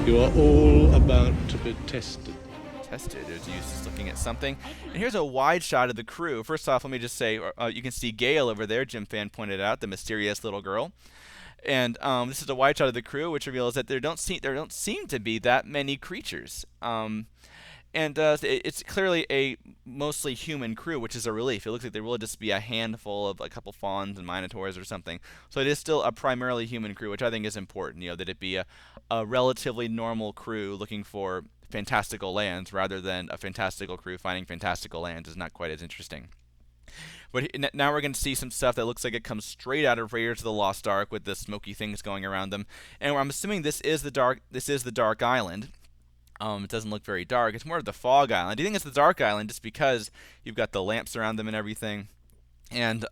You are all about to be tested. Tested as you just looking at something. And here's a wide shot of the crew. First off, let me just say you can see Gail over there. Jim Fan pointed out the mysterious little girl. And this is a wide shot of the crew, which reveals that there don't seem to be that many creatures. It's clearly a mostly human crew, which is a relief. It looks like there will just be a handful of a couple fawns and minotaurs or something. So it is still a primarily human crew, which I think is important. That it be a relatively normal crew looking for fantastical lands rather than a fantastical crew finding fantastical lands is not quite as interesting. But now we're going to see some stuff that looks like it comes straight out of Raiders of the Lost Ark with the smoky things going around them. And I'm assuming this is the dark island. It doesn't look very dark. It's more of the fog island. Do you think it's the dark island just because you've got the lamps around them and everything? And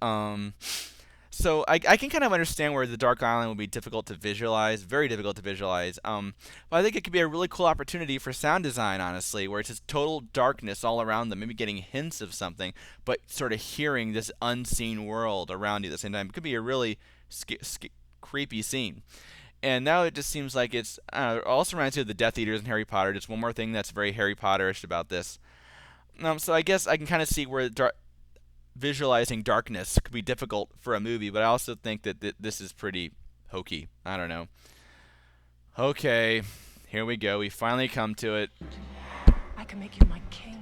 so I can kind of understand where the dark island would be difficult to visualize, very difficult to visualize. But I think it could be a really cool opportunity for sound design, honestly, where it's just total darkness all around them, maybe getting hints of something, but sort of hearing this unseen world around you at the same time. It could be a really creepy scene. And now it just seems like it's also reminds you of the Death Eaters in Harry Potter. Just one more thing that's very Harry Potterish about this. So I guess I can kind of see where visualizing darkness could be difficult for a movie, but I also think that this is pretty hokey. I don't know. Okay, here we go. We finally come to it. I can make you my king.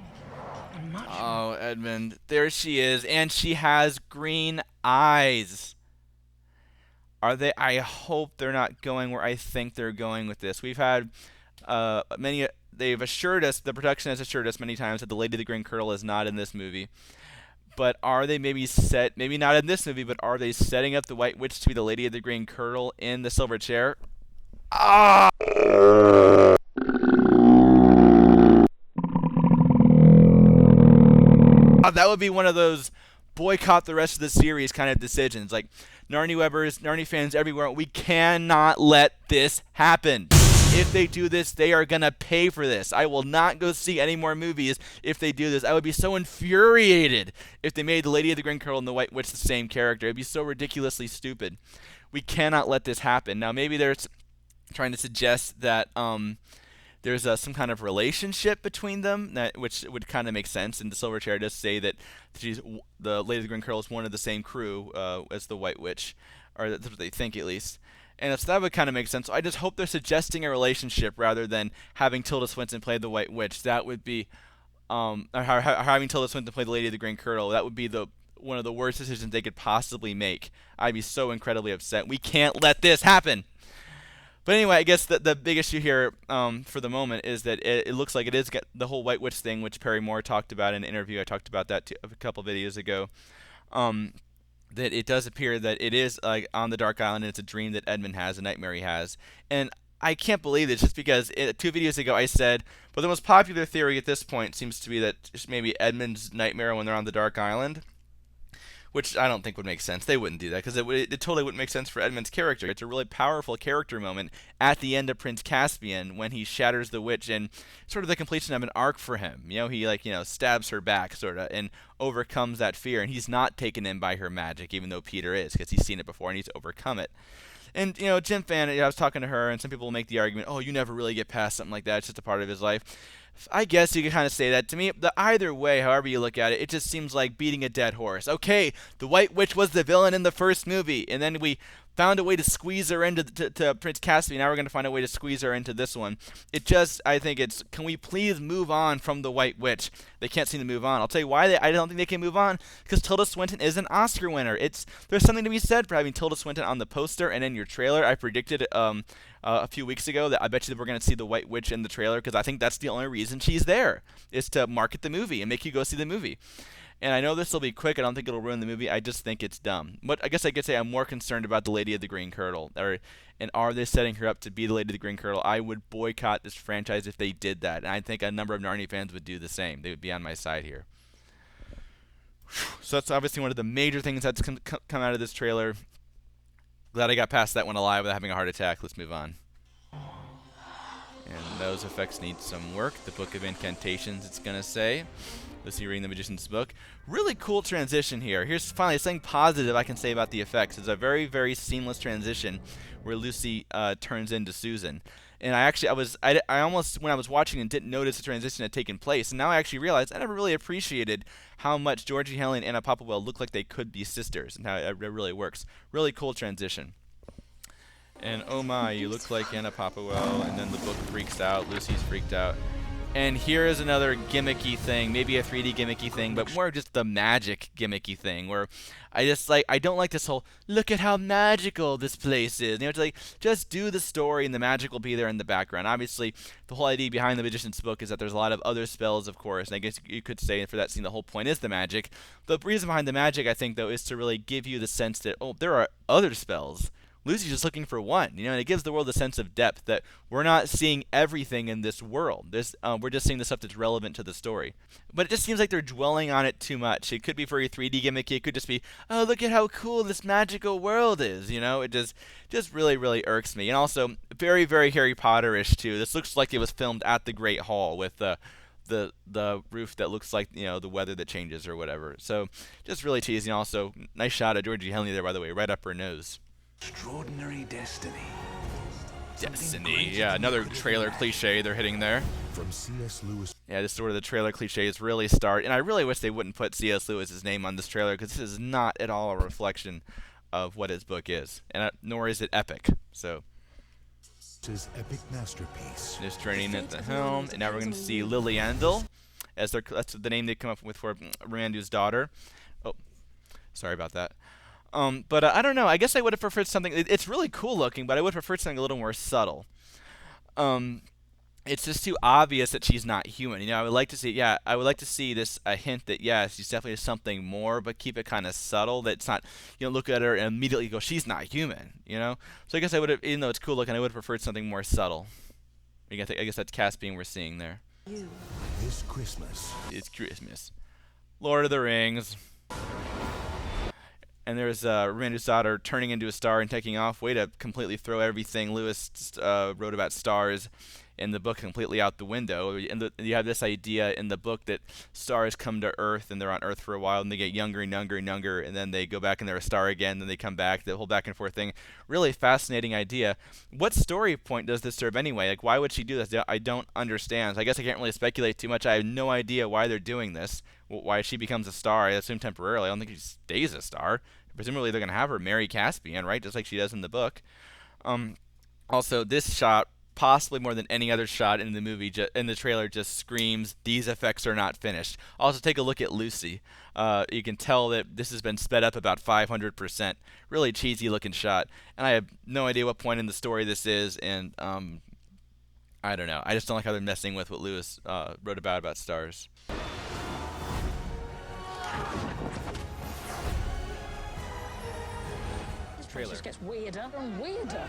And much Oh, Edmund. There she is, and she has green eyes. Are they? I hope they're not going where I think they're going with this. We've had many. They've assured us, the production has assured us many times that the Lady of the Green Kirtle is not in this movie. But are they maybe not in this movie, but are they setting up the White Witch to be the Lady of the Green Kirtle in the Silver Chair? Ah! That would be one of those boycott the rest of the series kind of decisions. Like, Narnia fans everywhere, we cannot let this happen. If they do this, they are going to pay for this. I will not go see any more movies if they do this. I would be so infuriated if they made the Lady of the Green Kirtle and the White Witch the same character. It would be so ridiculously stupid. We cannot let this happen. Now, maybe they're trying to suggest that there's some kind of relationship between them, which would kind of make sense. And the Silver Chair does say that the Lady of the Green Kirtle is one of the same crew as the White Witch, or that's what they think at least. And so that would kind of make sense. So I just hope they're suggesting a relationship rather than having Tilda Swinton play the White Witch. That would be, or having Tilda Swinton play the Lady of the Green Kirtle. That would be one of the worst decisions they could possibly make. I'd be so incredibly upset. We can't let this happen. But anyway, I guess the big issue here for the moment is that it looks like it is the whole White Witch thing, which Perry Moore talked about in an interview. I talked about that a couple videos ago. That it does appear that it is on the Dark Island, and it's a dream that Edmund has, a nightmare he has. And I can't believe this just because 2 videos ago I said, but the most popular theory at this point seems to be that it's maybe Edmund's nightmare when they're on the Dark Island. Which I don't think would make sense. They wouldn't do that because it totally wouldn't make sense for Edmund's character. It's a really powerful character moment at the end of Prince Caspian when he shatters the witch and sort of the completion of an arc for him. He stabs her back sort of and overcomes that fear, and he's not taken in by her magic, even though Peter is, because he's seen it before and he's overcome it. And Jim Fan, I was talking to her, and some people will make the argument, oh, you never really get past something like that. It's just a part of his life. I guess you could kind of say that. To me, either way, however you look at it, it just seems like beating a dead horse. Okay, the White Witch was the villain in the first movie, and then we found a way to squeeze her into to Prince Caspian. Now we're going to find a way to squeeze her into this one. I think it's, can we please move on from the White Witch? They can't seem to move on. I'll tell you why I don't think they can move on, because Tilda Swinton is an Oscar winner. There's something to be said for having Tilda Swinton on the poster and in your trailer. I predicted a few weeks ago that I bet you that we're going to see the White Witch in the trailer, because I think that's the only reason she's there, is to market the movie and make you go see the movie. And I know this will be quick. I don't think it'll ruin the movie. I just think it's dumb. But I guess I could say I'm more concerned about the Lady of the Green Kirtle. And are they setting her up to be the Lady of the Green Kirtle? I would boycott this franchise if they did that. And I think a number of Narnia fans would do the same. They would be on my side here. So that's obviously one of the major things that's come out of this trailer. Glad I got past that one alive without having a heart attack. Let's move on. And those effects need some work. The Book of Incantations, it's going to say. Lucy reading the Magician's Book. Really cool transition here. Here's finally something positive I can say about the effects. It's a very, very seamless transition where Lucy turns into Susan. And I almost, when I was watching and didn't notice the transition had taken place, and now I actually realized I never really appreciated how much Georgie Henley and Anna Popplewell look like they could be sisters, and how it really works. Really cool transition. And oh my, you look like Anna Popplewell, and then the book freaks out, Lucy's freaked out. And here is another gimmicky thing, maybe a 3D gimmicky thing, but more just the magic gimmicky thing, where I don't like this whole, look at how magical this place is. You know, it's like, just do the story and the magic will be there in the background. Obviously, the whole idea behind the Magician's book is that there's a lot of other spells, of course, and I guess you could say for that scene the whole point is the magic. The reason behind the magic, I think, though, is to really give you the sense that, oh, there are other spells. Lucy's just looking for one, you know, and it gives the world a sense of depth that we're not seeing everything in this world. We're just seeing the stuff that's relevant to the story. But it just seems like they're dwelling on it too much. It could be very 3D gimmicky. It could just be, oh, look at how cool this magical world is, you know. It just really, really irks me. And also, very, very Harry Potter-ish, too. This looks like it was filmed at the Great Hall with the roof that looks like, you know, the weather that changes or whatever. So, just really teasing. Also, nice shot of Georgie Henley there, by the way, right up her nose. Extraordinary destiny. Destiny. Yeah, another trailer cliche they're hitting there. From C.S. Lewis. Yeah, this is where the trailer cliches really start. And I really wish they wouldn't put C.S. Lewis's name on this trailer, because this is not at all a reflection of what his book is. And nor is it epic. So, His epic masterpiece. just turning at the helm. And now we're going to see Lily Andel, as that's the name they come up with for Randu's daughter. Oh, sorry about that. But I don't know. I guess I would have preferred something. It's really cool looking, but I would have preferred something a little more subtle. It's just too obvious that she's not human. You know, I would like to see. Yeah, I would like to see this a hint that she's definitely something more, but keep it kind of subtle. That it's not, you know, look at her and immediately go, she's not human. You know. So I guess I would have, even though it's cool looking, I would have preferred something more subtle. I guess that's Caspian we're seeing there. This Christmas. It's Christmas. Lord of the Rings. And there's Randu's daughter turning into a star and taking off. Way to completely throw everything Lewis wrote about stars in the book completely out the window. And you have this idea in the book that stars come to Earth, and they're on Earth for a while, and they get younger and younger and younger, and then they go back and they're a star again, then they come back, the whole back and forth thing. Really fascinating idea. What story point does this serve anyway? Like, why would she do this? I don't understand. So I guess I can't really speculate too much. I have no idea why they're doing this, why she becomes a star. I assume temporarily. I don't think she stays a star. Presumably they're going to have her marry Caspian, right? Just like she does in the book. Also, this shot, possibly more than any other shot in the movie, in the trailer, just screams, these effects are not finished. Also, take a look at Lucy. You can tell that this has been sped up about 500%. Really cheesy looking shot. And I have no idea what point in the story this is, and I don't know. I just don't like how they're messing with what Lewis wrote about stars. This place just gets weirder and weirder.